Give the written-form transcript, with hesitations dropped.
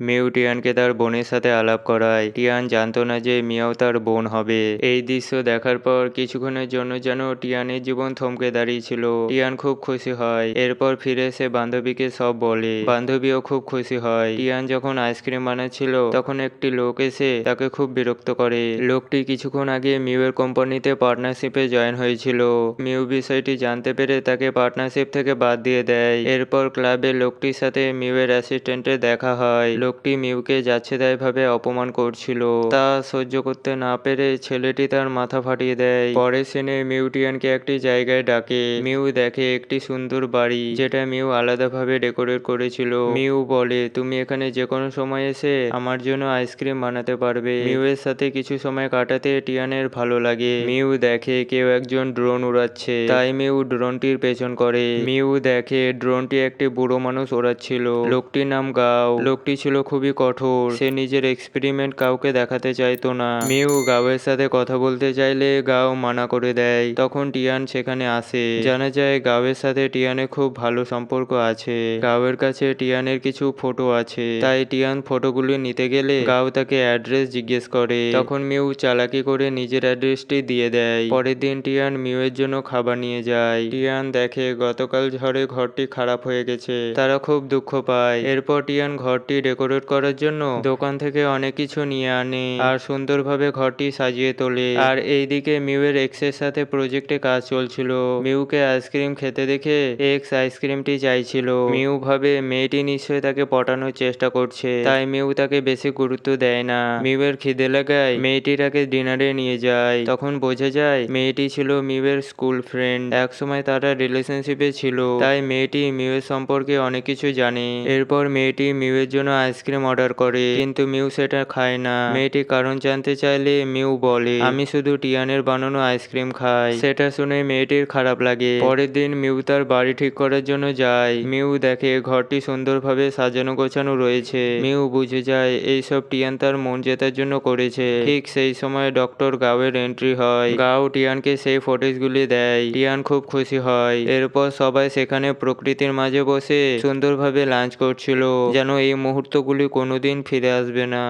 Mu টিয়ানকে তার বোনের সাথে আলাপ করায়। টিয়ান জানতো না যে মিয়াও তার বোন হবে। এই দৃশ্য দেখার পর কিছুক্ষণের জন্য যেন টিয়ানের জীবন থমকে দাঁড়িয়েছিল। টিয়ান খুব খুশি হয়। এরপর ফিরে এসে বান্ধবীকে সব বলে। বান্ধবীও খুব খুশি হয়। টিয়ান যখন আইসক্রিম বানাচ্ছিল তখন একটি লোক এসে তাকে খুব বিরক্ত করে। লোকটি কিছুক্ষণ আগে মিউ এর কোম্পানিতে পার্টনারশিপে জয়েন হয়েছিল। মিউ বিষয়টি জানতে পেরে তাকে পার্টনারশিপ থেকে বাদ দিয়ে দেয়। এরপর ক্লাবে লোকটির সাথে মিউ এর অ্যাসিস্ট্যান্টের দেখা হয়। লোকটি মিউকে যাচ্ছেতাই ভাবে অপমান করছিল। তা সহ্য করতে না পেরে ছেলেটি তার মাথা ফাটিয়ে দেয়। পরের সিনে মিউ টিয়ানকে একটি জায়গায় ডাকে। মিউ দেখে একটি সুন্দর বাড়ি যেটা মিউ আলাদাভাবে ডেকোরেট করেছিল। মিউ বলে, তুমি এখানে যে কোনো সময় এসে আমার জন্য আইসক্রিম বানাতে পারবে। মিউ এর সাথে কিছু সময় কাটাতে টিয়ানের ভালো লাগে। মিউ দেখে কেউ একজন ড্রোন উড়াচ্ছে, তাই মিউ ড্রোনটির পেছন করে। মিউ দেখে ড্রোনটি একটি বুড়ো মানুষ ওড়াচ্ছিল। লোকটির নাম গাও। লোকটি ছিল খুবই কঠোর। সে নিজের এক্সপেরিমেন্ট কাউকে দেখাতে চাইতো না। মিউ গাওয়ের সাথে কথা বলতে চাইলে গাও মানা করে দেয়। তখন টিয়ান সেখানে আসে। জানা যায় গাওয়ের সাথে টিয়ানের খুব ভালো সম্পর্ক আছে। গাওয়ের কাছে টিয়ানের কিছু ফটো আছে, তাই টিয়ান ফটোগুলি নিতে গেলে গাও তাকে অ্যাড্রেস জিজ্ঞেস করে। তখন মিউ চালাকি করে নিজের অ্যাড্রেসটি দিয়ে দেয়। পরের দিন টিয়ান মিউ এর জন্য খাবার নিয়ে যায়। টিয়ান দেখে গতকাল ঝড়ে ঘরটি খারাপ হয়ে গেছে। তারা খুব দুঃখ পায়। এরপর টিয়ান ঘরটি ডেকোরেট করার জন্য দোকান থেকে অনেক কিছু নিয়ে আনে আর সুন্দরভাবে ঘরটি সাজিয়ে তোলে। আর এইদিকে মিউ এর এক্স এর সাথে প্রজেক্টে কাজ চলছিল। মিউকে আইসক্রিম খেতে দেখে এক্স আইসক্রিমটি চাইছিল। মিউ ভাবে মেয়েটি নিশ্চয়ই তাকে পটানোর চেষ্টা করছে, তাই মিউ তাকে বেশি গুরুত্ব দেয় না। মিউ এর খিদে লাগায় মেয়েটি তাকে ডিনারে নিয়ে যায়। তখন বোঝা যায় মেয়েটি ছিল মিউ এর স্কুল ফ্রেন্ড। একসময় তারা রিলেশনশিপে ছিল, তাই মেয়েটি মিউ এর সম্পর্কে অনেক কিছু জানে। এরপর মেয়েটি মিউ এর জন্য আইসক্রিম অর্ডার করে, কিন্তু মিউ সেটা খায় না। মেয়েটি কারণ জানতে চাইলে মিউ বলে, আমি শুধু টিয়ানের বানানো আইসক্রিম খাই। সেটা শুনে মেয়েটির খারাপ লাগে। পরের দিন মিউ তার বাড়ি ঠিক করার জন্য যায়। মিউ দেখে ঘরটি সুন্দরভাবে সাজানো গোছানো রয়েছে। মিউ বুঝে যায় এইসব টিয়ান তার মন জেতার জন্য করেছে। ঠিক সেই সময় ডক্টর গাওয়ের এন্ট্রি হয়। গাও টিয়ানকে সেই ফুটেজগুলি দেয়। টিয়ান খুব খুশি হয়। এরপর সবাই সেখানে প্রকৃতির মাঝে বসে সুন্দরভাবে লাঞ্চ করছিল, যেন এই মুহূর্তগুলি কোনোদিন ফিরে আসবে না।